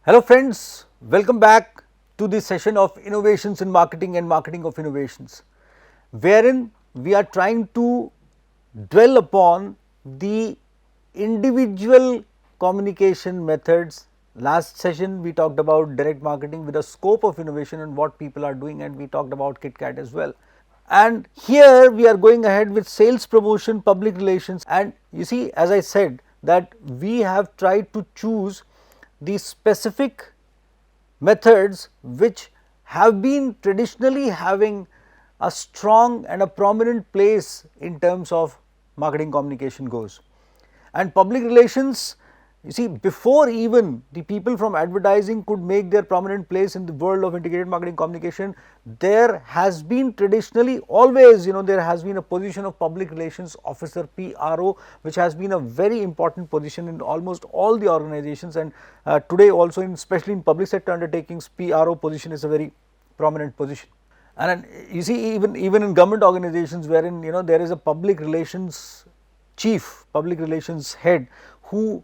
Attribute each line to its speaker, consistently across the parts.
Speaker 1: Hello friends, welcome back to this session of innovations in marketing and marketing of innovations, wherein we are trying to dwell upon the individual communication methods. Last session we talked about direct marketing with a scope of innovation and what people are doing, and we talked about KitKat as well. And here we are going ahead with sales promotion, public relations, and you see, as I said, that we have tried to choose the specific methods which have been traditionally having a strong and a prominent place in terms of marketing communication goes. And public relations, you see, before even the people from advertising could make their prominent place in the world of integrated marketing communication, there has been traditionally always, there has been a position of public relations officer, PRO, which has been a very important position in almost all the organizations, and today also especially in public sector undertakings, PRO position is a very prominent position. And you see, even in government organizations wherein there is a public relations chief, public relations head who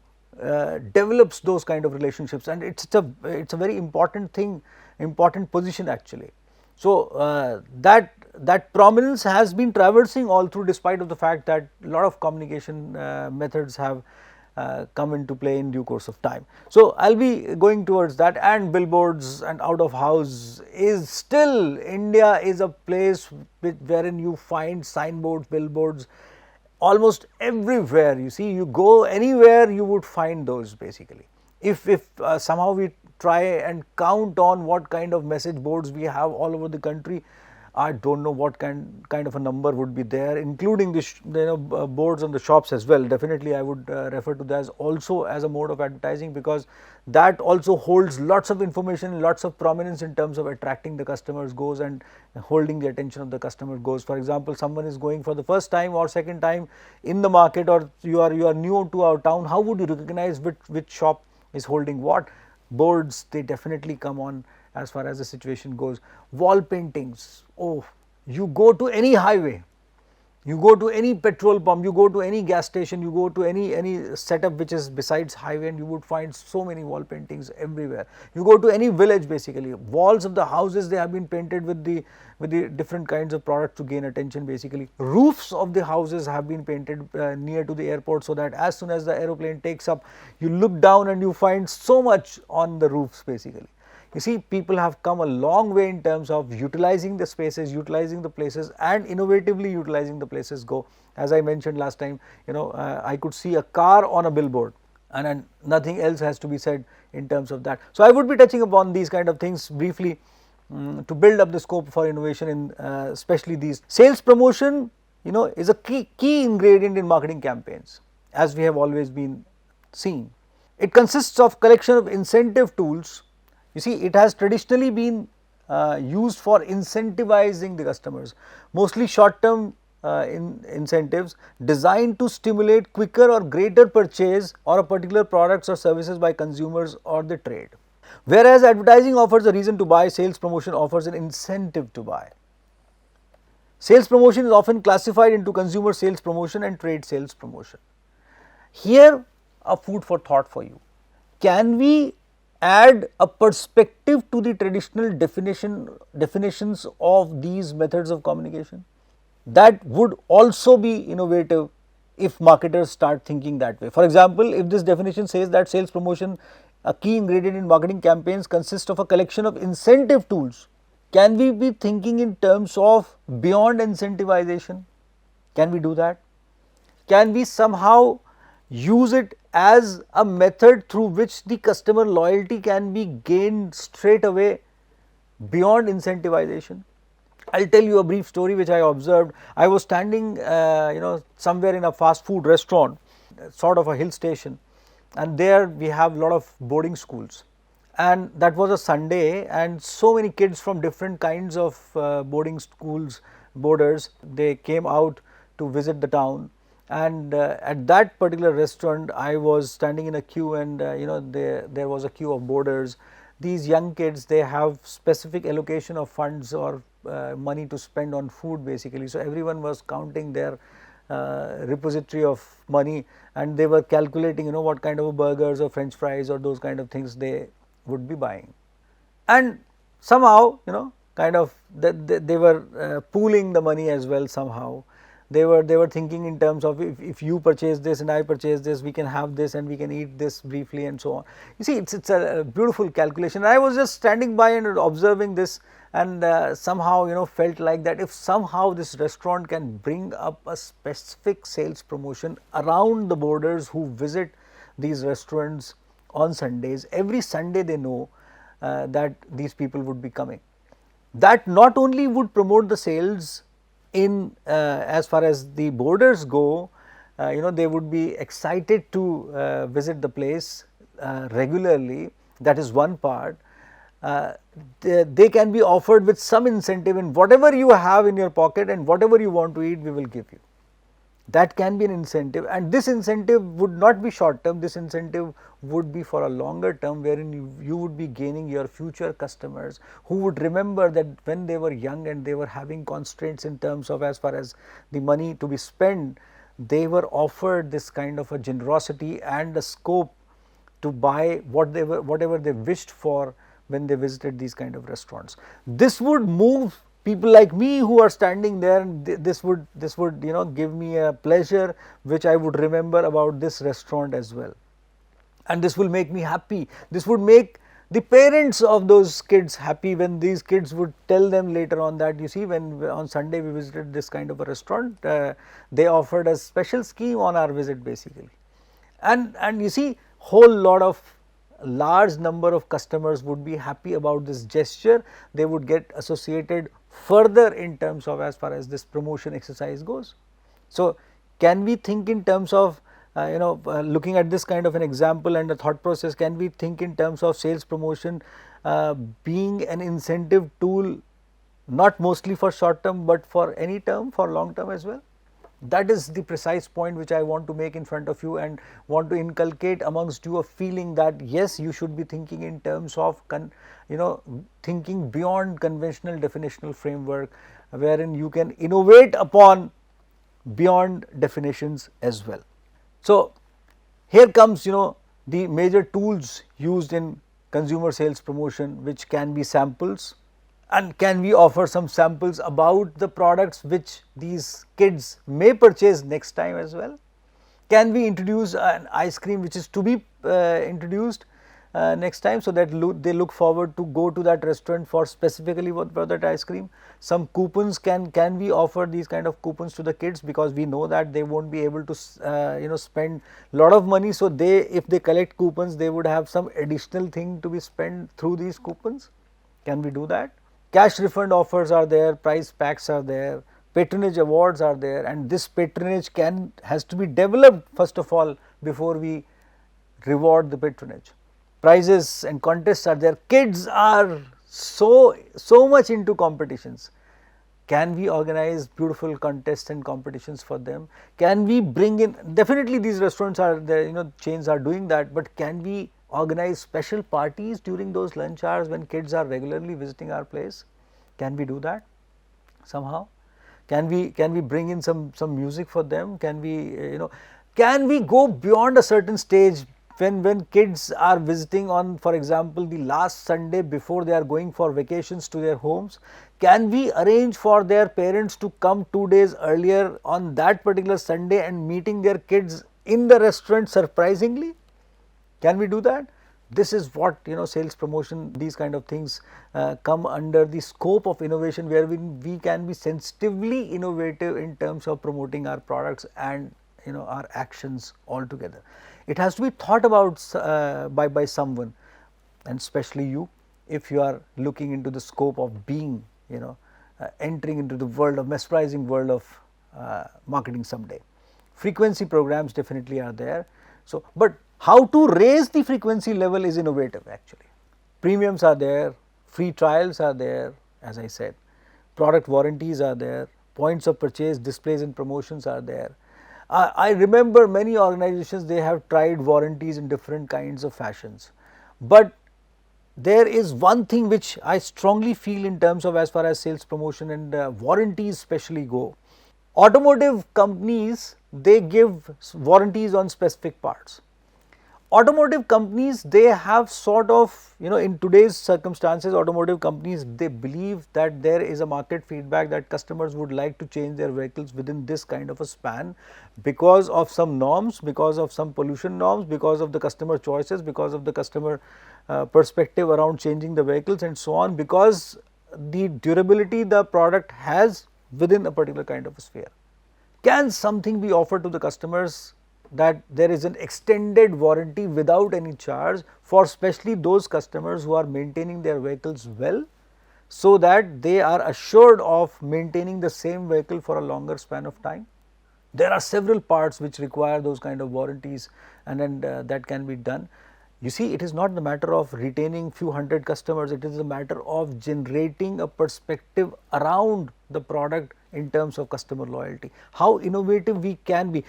Speaker 1: develops those kind of relationships, and it's a very important thing, important position actually. So that prominence has been traversing all through, despite of the fact that a lot of communication methods have come into play in due course of time. So I'll be going towards that, and billboards and out of house is still, India is a place wherein you find signboards, billboards almost everywhere. You see, you go anywhere you would find those basically. If somehow we try and count on what kind of message boards we have all over the country, I don't know what kind of a number would be there, including the boards on the shops as well. Definitely I would refer to that as also as a mode of advertising, because that also holds lots of information, lots of prominence in terms of attracting the customers goes and holding the attention of the customer goes. For example, someone is going for the first time or second time in the market, or you are new to our town, how would you recognize which shop is holding what? Boards, they definitely come on as far as the situation goes. Wall paintings, oh, you go to any highway, you go to any petrol pump, you go to any gas station, you go to any setup which is besides highway, and you would find so many wall paintings everywhere. You go to any village, basically walls of the houses, they have been painted with the different kinds of products to gain attention basically. Roofs of the houses have been painted near to the airport, so that as soon as the aeroplane takes up, you look down and you find so much on the roofs basically. You see, people have come a long way in terms of utilizing the spaces, utilizing the places, and innovatively utilizing the places go. As I mentioned last time, I could see a car on a billboard, and nothing else has to be said in terms of that. So I would be touching upon these kind of things briefly to build up the scope for innovation in especially these. Sales promotion, is a key ingredient in marketing campaigns, as we have always been seeing. It consists of collection of incentive tools. You see, it has traditionally been used for incentivizing the customers, mostly short term incentives designed to stimulate quicker or greater purchase or a particular products or services by consumers or the trade. Whereas advertising offers a reason to buy, sales promotion offers an incentive to buy. Sales promotion is often classified into consumer sales promotion and trade sales promotion. Here, a food for thought for you. Can we add a perspective to the traditional definitions of these methods of communication? That would also be innovative if marketers start thinking that way. For example, if this definition says that sales promotion, a key ingredient in marketing campaigns, consists of a collection of incentive tools, can we be thinking in terms of beyond incentivization? Can we do that? Can we somehow use it as a method through which the customer loyalty can be gained straight away beyond incentivization? I'll tell you a brief story which I observed. I was standing somewhere in a fast food restaurant, sort of a hill station, and there we have a lot of boarding schools, and that was a Sunday, and so many kids from different kinds of boarding schools, boarders, they came out to visit the town. And at that particular restaurant, I was standing in a queue, and there was a queue of boarders. These young kids, they have specific allocation of funds or money to spend on food basically. So everyone was counting their repository of money, and they were calculating what kind of burgers or french fries or those kind of things they would be buying. And somehow, kind of they were pooling the money as well. Somehow they were thinking in terms of, if you purchase this and I purchase this, we can have this and we can eat this briefly and so on. You see, it's a beautiful calculation. I was just standing by and observing this, and somehow, felt like that if somehow this restaurant can bring up a specific sales promotion around the boarders who visit these restaurants on Sundays, every Sunday they know that these people would be coming. That not only would promote the sales in as far as the boarders go, they would be excited to visit the place regularly. That is one part. They can be offered with some incentive, in whatever you have in your pocket and whatever you want to eat, we will give you. That can be an incentive, and this incentive would not be short term. This incentive would be for a longer term, wherein you would be gaining your future customers who would remember that when they were young and they were having constraints in terms of as far as the money to be spent, they were offered this kind of a generosity and a scope to buy whatever they wished for when they visited these kind of restaurants. This would move people like me who are standing there, and this would give me a pleasure which I would remember about this restaurant as well, and this will make me happy. This would make the parents of those kids happy when these kids would tell them later on that, you see, when on Sunday we visited this kind of a restaurant, they offered a special scheme on our visit basically. And you see, whole lot of large number of customers would be happy about this gesture. They would get associated further in terms of as far as this promotion exercise goes. So, can we think in terms of looking at this kind of an example and a thought process, can we think in terms of sales promotion being an incentive tool, not mostly for short term, but for any term, for long term as well? That is the precise point which I want to make in front of you, and want to inculcate amongst you a feeling that yes, you should be thinking in terms of thinking beyond conventional definitional framework, wherein you can innovate upon beyond definitions as well. So, here comes the major tools used in consumer sales promotion, which can be samples. And can we offer some samples about the products which these kids may purchase next time as well? Can we introduce an ice cream which is to be introduced next time, so that they look forward to go to that restaurant for specifically for that ice cream? Some coupons, can we offer these kind of coupons to the kids, because we know that they won't be able to spend lot of money. So, if they collect coupons, they would have some additional thing to be spent through these coupons. Can we do that? Cash refund offers are there, prize packs are there, patronage awards are there, and this patronage has to be developed first of all before we reward the patronage. Prizes and contests are there. Kids are so much into competitions. Can we organize beautiful contests and competitions for them? Can we bring in, definitely these restaurants are there, chains are doing that, but can we organize special parties during those lunch hours when kids are regularly visiting our place? Can we do that somehow? Can we bring in some music for them? Can we can we go beyond a certain stage when kids are visiting on, for example, the last Sunday before they are going for vacations to their homes? Can we arrange for their parents to come 2 days earlier on that particular Sunday and meeting their kids in the restaurant surprisingly? Can we do that? This is what sales promotion, these kind of things come under the scope of innovation, where we can be sensitively innovative in terms of promoting our products and our actions altogether. It has to be thought about by someone, and especially you, if you are looking into the scope of being entering into the world of mesmerizing world of marketing someday. Frequency programs definitely are there. So, but how to raise the frequency level is innovative actually. Premiums are there, free trials are there, as I said, product warranties are there, points of purchase, displays and promotions are there. I remember many organizations, they have tried warranties in different kinds of fashions, but there is one thing which I strongly feel in terms of as far as sales promotion and warranties especially go. Automotive companies, they give warranties on specific parts. automotive companies, they have sort of, in today's circumstances, automotive companies, they believe that there is a market feedback that customers would like to change their vehicles within this kind of a span because of some norms, because of some pollution norms, because of the customer choices, because of the customer perspective around changing the vehicles and so on, because the durability the product has within a particular kind of a sphere. Can something be offered to the customers that there is an extended warranty without any charge for especially those customers who are maintaining their vehicles well, so that they are assured of maintaining the same vehicle for a longer span of time? There are several parts which require those kind of warranties, and then that can be done. You see, it is not the matter of retaining few hundred customers, it is a matter of generating a perspective around the product in terms of customer loyalty, how innovative we can be.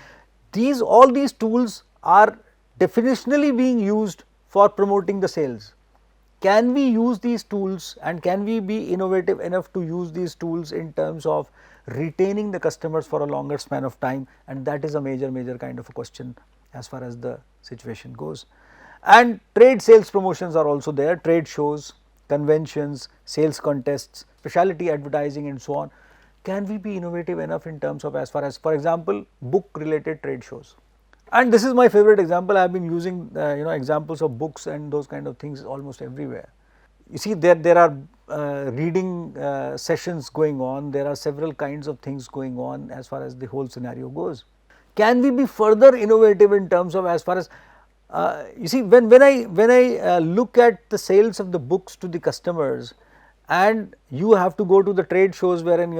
Speaker 1: All these tools are definitionally being used for promoting the sales. Can we use these tools, and can we be innovative enough to use these tools in terms of retaining the customers for a longer span of time? And that is a major kind of a question as far as the situation goes. And trade sales promotions are also there, trade shows, conventions, sales contests, specialty advertising and so on. Can we be innovative enough in terms of, as far as, for example, book related trade shows? And this is my favorite example. I have been using examples of books and those kind of things almost everywhere. You see, there are reading sessions going on, there are several kinds of things going on as far as the whole scenario goes. Can we be further innovative in terms of, as far as you see, when I look at the sales of the books to the customers, and you have to go to the trade shows wherein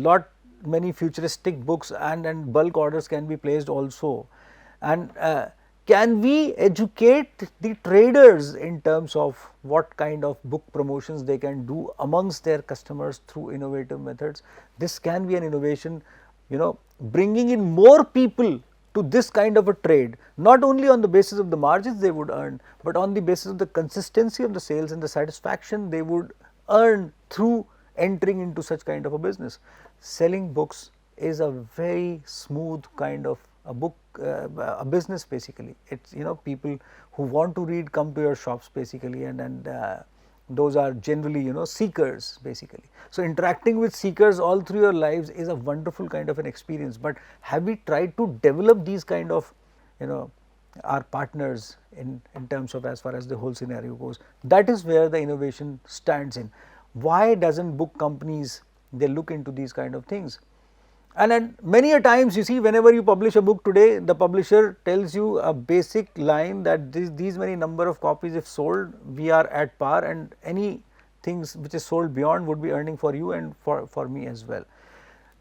Speaker 1: lot many futuristic books and bulk orders can be placed also, and can we educate the traders in terms of what kind of book promotions they can do amongst their customers through innovative methods? This can be an innovation, bringing in more people to this kind of a trade, not only on the basis of the margins they would earn, but on the basis of the consistency of the sales and the satisfaction they would earn through entering into such kind of a business. Selling books is a very smooth kind of a business basically. It's, people who want to read come to your shops basically, and those are generally seekers basically. So, interacting with seekers all through your lives is a wonderful kind of an experience, but have we tried to develop these kind of our partners in terms of, as far as the whole scenario goes? That is where the innovation stands in. Why doesn't book companies, they look into these kind of things? And then many a times, you see, whenever you publish a book today, the publisher tells you a basic line that these many number of copies if sold, we are at par, and any things which is sold beyond would be earning for you and for me as well.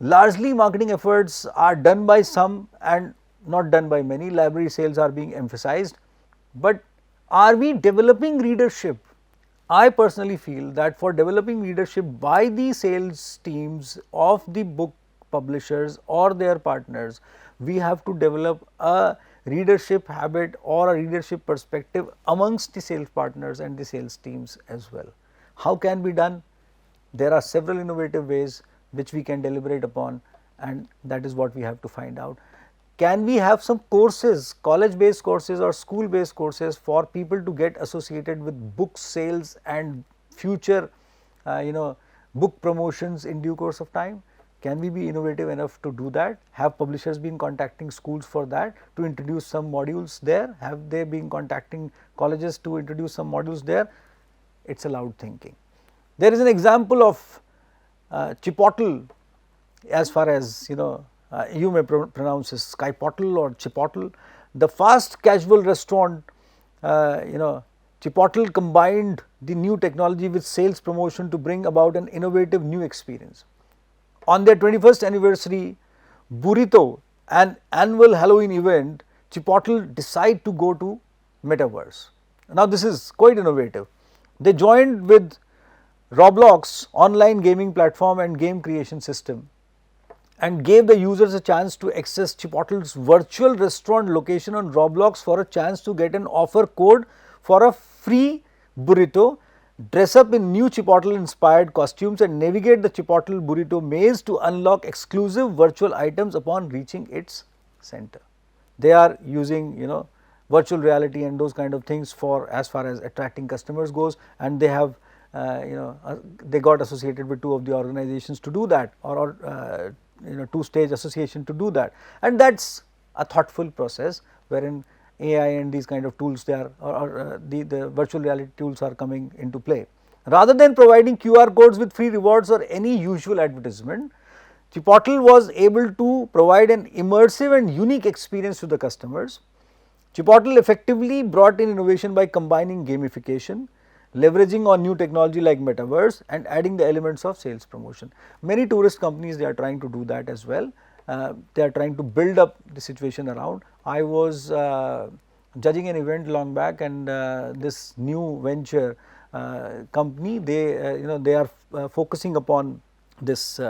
Speaker 1: Largely marketing efforts are done by some and not done by many. Library sales are being emphasized, but are we developing readership? I personally feel that for developing readership by the sales teams of the book publishers or their partners, we have to develop a readership habit or a readership perspective amongst the sales partners and the sales teams as well. How can be done? There are several innovative ways which we can deliberate upon, and that is what we have to find out. Can we have some courses, college based courses or school based courses for people to get associated with book sales and future book promotions in due course of time? Can we be innovative enough to do that? Have publishers been contacting schools for that, to introduce some modules there? Have they been contacting colleges to introduce some modules there? It is a loud thinking. There is an example of Chipotle, as far as you may pronounce it Skypotle or Chipotle, the fast casual restaurant. Chipotle combined the new technology with sales promotion to bring about an innovative new experience. On their 21st anniversary burrito, an annual Halloween event, Chipotle decide to go to metaverse. Now, this is quite innovative. They joined with Roblox online gaming platform and game creation system, and gave the users a chance to access Chipotle's virtual restaurant location on Roblox for a chance to get an offer code for a free burrito, dress up in new Chipotle inspired costumes, and navigate the Chipotle burrito maze to unlock exclusive virtual items upon reaching its center. They are using virtual reality and those kind of things for as far as attracting customers goes, and they have they got associated with two of the organizations to do that, or two-stage association to do that, and that is a thoughtful process wherein AI and these kind of tools they are the virtual reality tools are coming into play. Rather than providing QR codes with free rewards or any usual advertisement, Chipotle was able to provide an immersive and unique experience to the customers. Chipotle effectively brought in innovation by combining gamification, leveraging on new technology like metaverse, and adding the elements of sales promotion. Many tourist companies, they are trying to do that as well. They are trying to build up the situation around. I was judging an event long back, and this new venture company, they are focusing upon this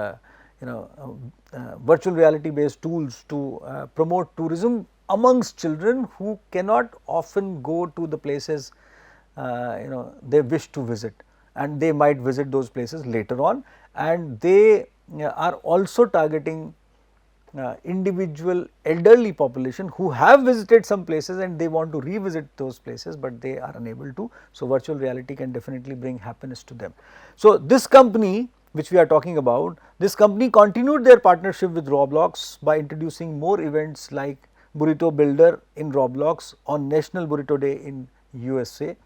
Speaker 1: virtual reality based tools to promote tourism amongst children who cannot often go to the places they wish to visit, and they might visit those places later on, and they are also targeting individual elderly population who have visited some places and they want to revisit those places, but they are unable to. So, virtual reality can definitely bring happiness to them. So, this company which we are talking about, this company continued their partnership with Roblox by introducing more events like Burrito Builder in Roblox on National Burrito Day in USA,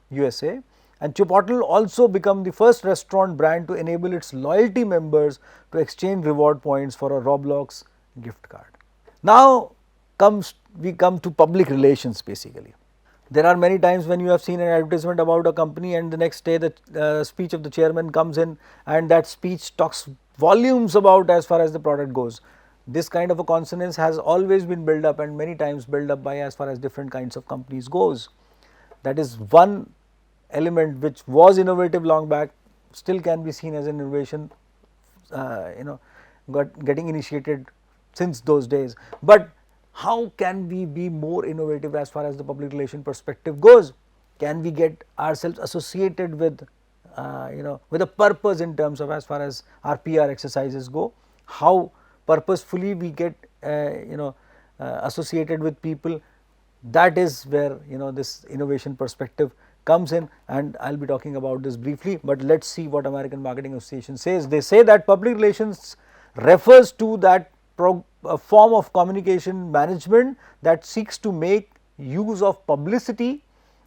Speaker 1: and Chipotle also became the first restaurant brand to enable its loyalty members to exchange reward points for a Roblox gift card. Now we come to public relations basically. There are many times when you have seen an advertisement about a company, and the next day the speech of the chairman comes in, and that speech talks volumes about as far as the product goes. This kind of a consonance has always been built up, and many times built up by as far as different kinds of companies goes. That is one element which was innovative long back, still can be seen as an innovation, getting initiated since those days. But how can we be more innovative as far as the public relation perspective goes? Can we get ourselves associated with with a purpose in terms of as far as our PR exercises go? How purposefully we get associated with people? That is where this innovation perspective comes in, and I will be talking about this briefly, but let us see what American Marketing Association says. They say that public relations refers to that form of communication management that seeks to make use of publicity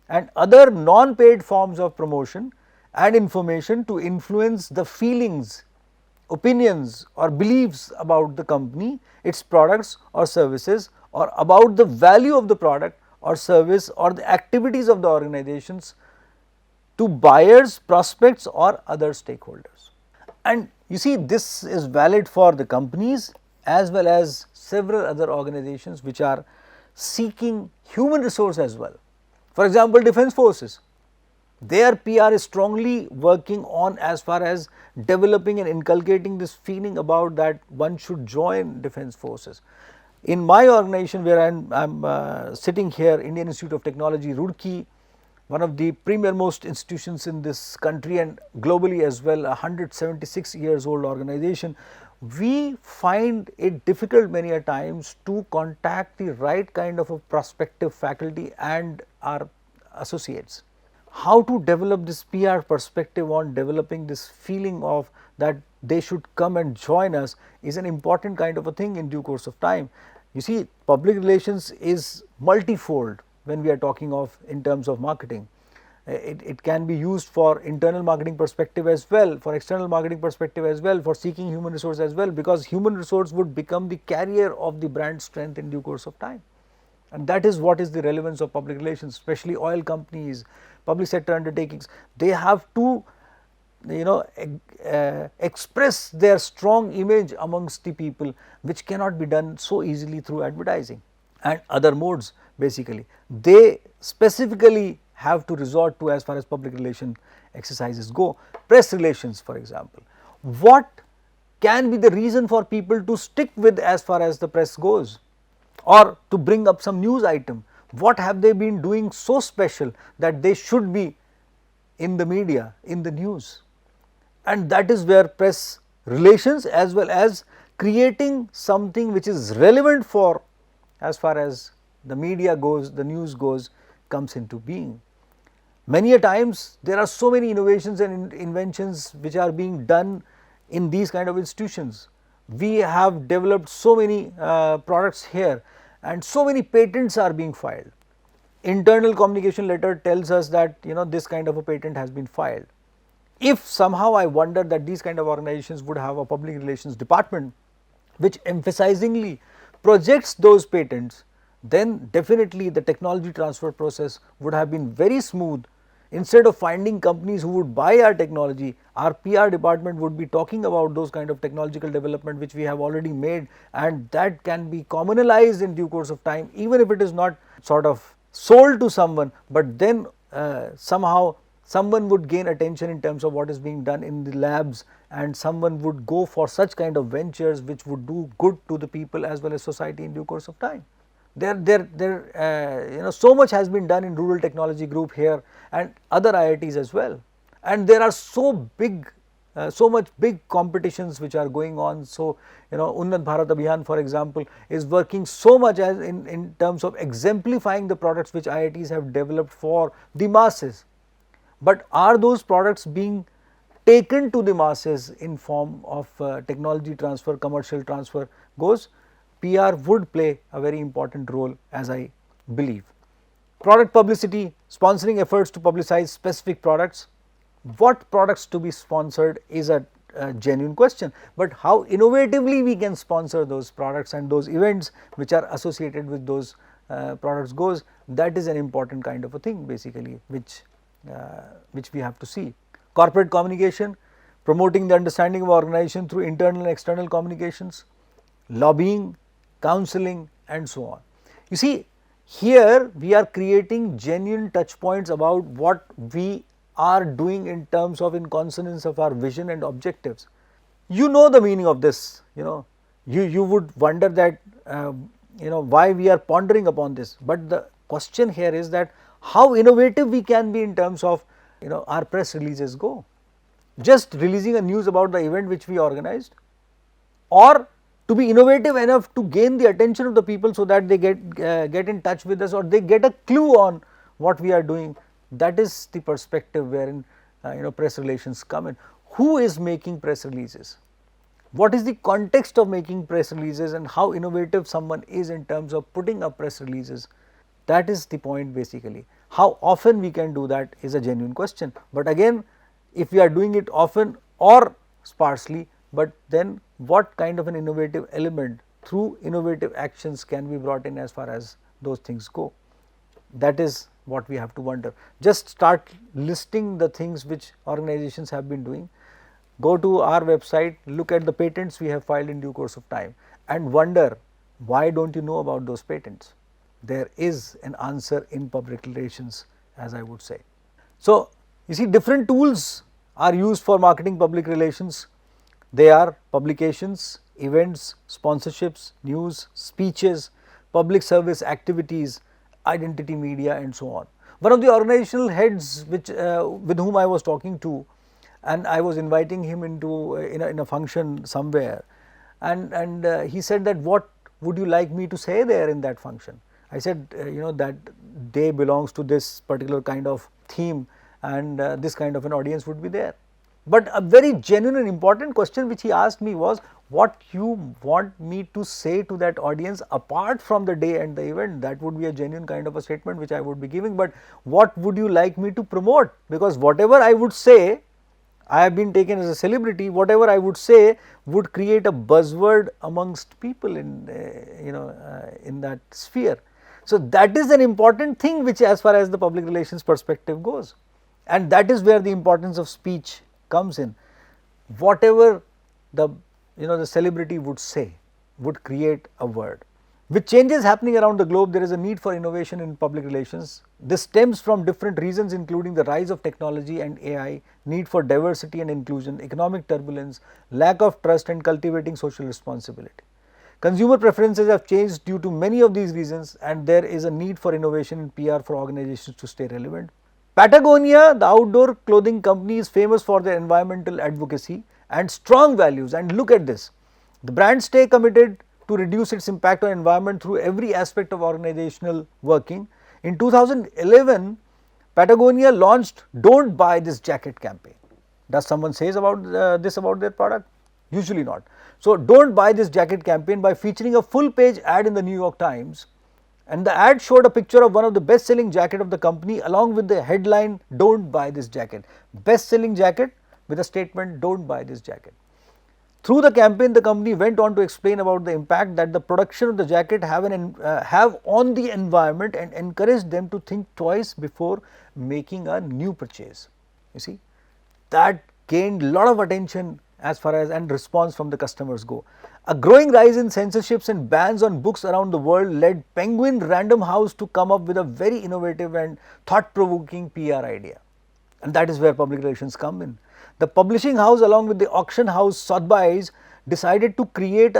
Speaker 1: and other non-paid forms of promotion and information to influence the feelings, opinions or beliefs about the company, its products or services, or about the value of the product or service or the activities of the organizations to buyers, prospects or other stakeholders. And you see, this is valid for the companies as well as several other organizations which are seeking human resource as well. For example, defense forces, their PR is strongly working on as far as developing and inculcating this feeling about that one should join defense forces. In my organization where I am sitting here, Indian Institute of Technology, Roorkee, one of the premier most institutions in this country and globally as well, a 176 years old organization, we find it difficult many a times to contact the right kind of a prospective faculty and our associates. How to develop this PR perspective on developing this feeling of that they should come and join us is an important kind of a thing in due course of time. You see, public relations is multifold when we are talking of in terms of marketing. It can be used for internal marketing perspective as well, for external marketing perspective as well, for seeking human resource as well, because human resource would become the carrier of the brand strength in due course of time. And that is what is the relevance of public relations, especially oil companies, public sector undertakings. They have to express their strong image amongst the people, which cannot be done so easily through advertising and other modes basically. They specifically have to resort to as far as public relation exercises go. Press relations, for example, what can be the reason for people to stick with as far as the press goes, or to bring up some news item? What have they been doing so special that they should be in the media, in the news? And that is where press relations as well as creating something which is relevant for as far as the media goes, the news goes, comes into being. Many a times there are so many innovations and inventions which are being done in these kind of institutions. We have developed so many products here and so many patents are being filed. Internal communication letter tells us that this kind of a patent has been filed. If somehow I wonder that these kind of organizations would have a public relations department which emphasizingly projects those patents, then definitely the technology transfer process would have been very smooth. Instead of finding companies who would buy our technology, our PR department would be talking about those kind of technological development which we have already made, and that can be commonalized in due course of time, even if it is not sort of sold to someone, but then somehow someone would gain attention in terms of what is being done in the labs, and someone would go for such kind of ventures which would do good to the people as well as society in due course of time. So much has been done in Rural Technology Group here and other IITs as well, and there are so much big competitions which are going on. So Unnat Bharat Abhiyan, for example, is working so much as in terms of exemplifying the products which IITs have developed for the masses. But are those products being taken to the masses in form of technology transfer, commercial transfer goes? PR would play a very important role, as I believe. Product publicity, sponsoring efforts to publicize specific products. What products to be sponsored is a genuine question, but how innovatively we can sponsor those products and those events which are associated with those products goes, that is an important kind of a thing basically which we have to see. Corporate communication, promoting the understanding of organization through internal and external communications, lobbying, counseling and so on. You see, here we are creating genuine touch points about what we are doing in terms of in consonance of our vision and objectives. You know the meaning of this, you would wonder that why we are pondering upon this, but the question here is that how innovative we can be in terms of our press releases go. Just releasing a news about the event which we organized, or to be innovative enough to gain the attention of the people so that they get in touch with us, or they get a clue on what we are doing. That is the perspective wherein press relations come in. Who is making press releases? What is the context of making press releases, and how innovative someone is in terms of putting up press releases? That is the point basically. How often we can do that is a genuine question, but again, if we are doing it often or sparsely, but then what kind of an innovative element through innovative actions can be brought in as far as those things go? That is what we have to wonder. Just start listing the things which organizations have been doing. Go to our website, look at the patents we have filed in due course of time and wonder, why don't you know about those patents? There is an answer in public relations, as I would say. So, you see, different tools are used for marketing public relations. They are publications, events, sponsorships, news, speeches, public service activities, identity media and so on. One of the organizational heads which with whom I was talking to, and I was inviting him into in a function somewhere, and he said that, what would you like me to say there in that function? I said that day belongs to this particular kind of theme, and this kind of an audience would be there. But a very genuine and important question which he asked me was, what you want me to say to that audience apart from the day and the event? That would be a genuine kind of a statement which I would be giving, but what would you like me to promote? Because whatever I would say, I have been taken as a celebrity, whatever I would say would create a buzzword amongst people in in that sphere. So that is an important thing which, as far as the public relations perspective goes, and that is where the importance of speech comes in. Whatever the the celebrity would say would create a word. With changes happening around the globe, there is a need for innovation in public relations. This stems from different reasons, including the rise of technology and AI, need for diversity and inclusion, economic turbulence, lack of trust and cultivating social responsibility. Consumer preferences have changed due to many of these reasons, and there is a need for innovation in PR for organizations to stay relevant. Patagonia, the outdoor clothing company, is famous for their environmental advocacy and strong values, and look at this. The brand stay committed to reduce its impact on environment through every aspect of organizational working. In 2011, Patagonia launched "Don't Buy This Jacket" campaign. Does someone says about this about their product? Usually not. So, "Don't Buy This Jacket" campaign by featuring a full page ad in the New York Times, and the ad showed a picture of one of the best selling jacket of the company along with the headline "Don't Buy This Jacket." Best selling jacket with a statement "Don't Buy This Jacket." Through the campaign, the company went on to explain about the impact that the production of the jacket have on the environment and encourage them to think twice before making a new purchase. You see, that gained a lot of attention as far as and response from the customers go. A growing rise in censorships and bans on books around the world led Penguin Random House to come up with a very innovative and thought-provoking PR idea, and that is where public relations come in. The publishing house along with the auction house Sotheby's decided to create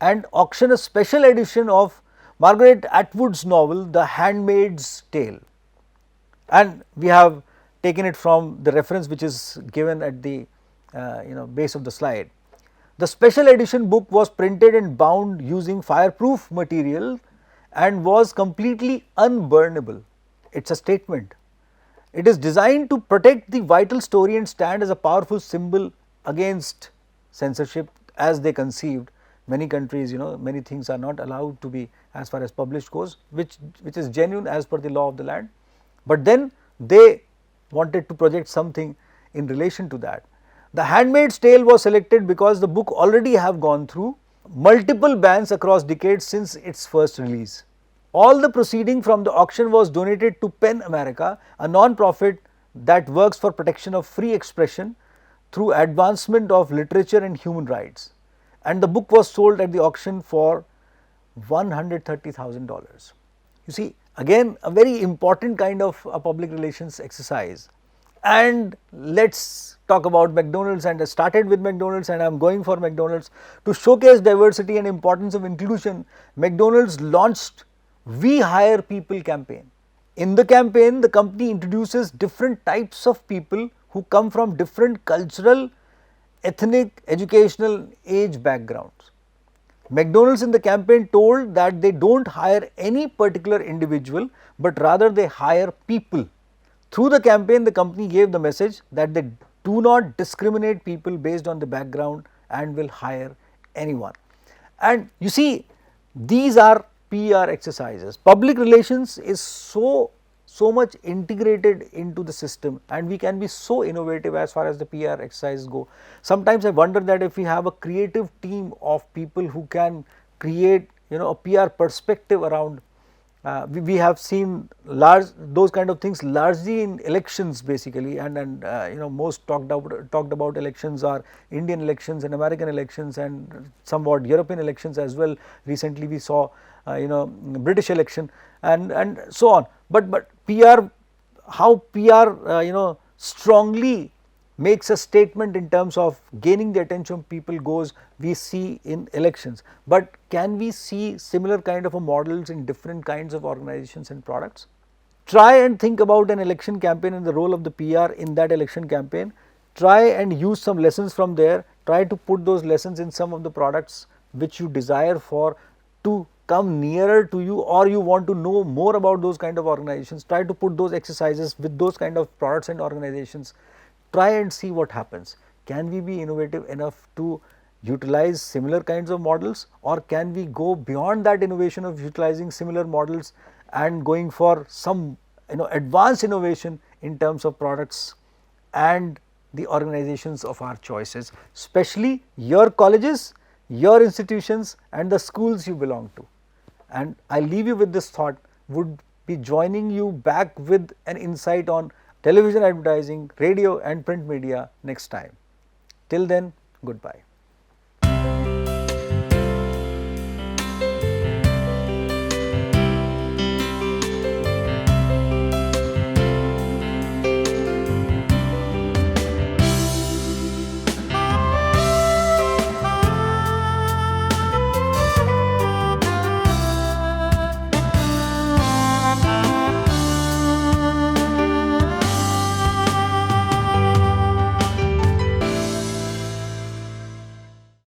Speaker 1: and auction a special edition of Margaret Atwood's novel The Handmaid's Tale, and we have taken it from the reference which is given at the base of the slide. The special edition book was printed and bound using fireproof material and was completely unburnable. It is a statement. It is designed to protect the vital story and stand as a powerful symbol against censorship as they conceived. Many countries, many things are not allowed to be as far as published goes, which is genuine as per the law of the land, but then they wanted to project something in relation to that. The Handmaid's Tale was selected because the book already have gone through multiple bans across decades since its first release. All the proceeding from the auction was donated to PEN America, a non-profit that works for protection of free expression through advancement of literature and human rights, and the book was sold at the auction for $130,000. You see, again a very important kind of a public relations exercise. And let us talk about McDonald's, and I started with McDonald's and I am going for McDonald's. To showcase diversity and importance of inclusion, McDonald's launched "We Hire People" campaign. In the campaign, the company introduces different types of people who come from different cultural, ethnic, educational, age backgrounds. McDonald's in the campaign told that they do not hire any particular individual, but rather they hire people. Through the campaign, the company gave the message that they do not discriminate people based on the background and will hire anyone. And you see, these are PR exercises. Public relations is so much integrated into the system, and we can be so innovative as far as the PR exercises go. Sometimes I wonder that if we have a creative team of people who can create a PR perspective around, we have seen those kind of things largely in elections basically, and most talked about elections are Indian elections and American elections and somewhat European elections as well. Recently we saw British election and so on, but PR, how PR strongly makes a statement in terms of gaining the attention of people goes, we see in elections. But can we see similar kind of a models in different kinds of organizations and products? Try and think about an election campaign and the role of the PR in that election campaign. Try and use some lessons from there. Try to put those lessons in some of the products which you desire for to come nearer to you, or you want to know more about those kind of organizations. Try to put those exercises with those kind of products and organizations. Try and see what happens. Can we be innovative enough to utilize similar kinds of models, or can we go beyond that innovation of utilizing similar models and going for some advanced innovation in terms of products and the organizations of our choices, especially your colleges, your institutions and the schools you belong to. And I leave you with this thought, would be joining you back with an insight on television advertising, radio and print media next time. Till then, goodbye.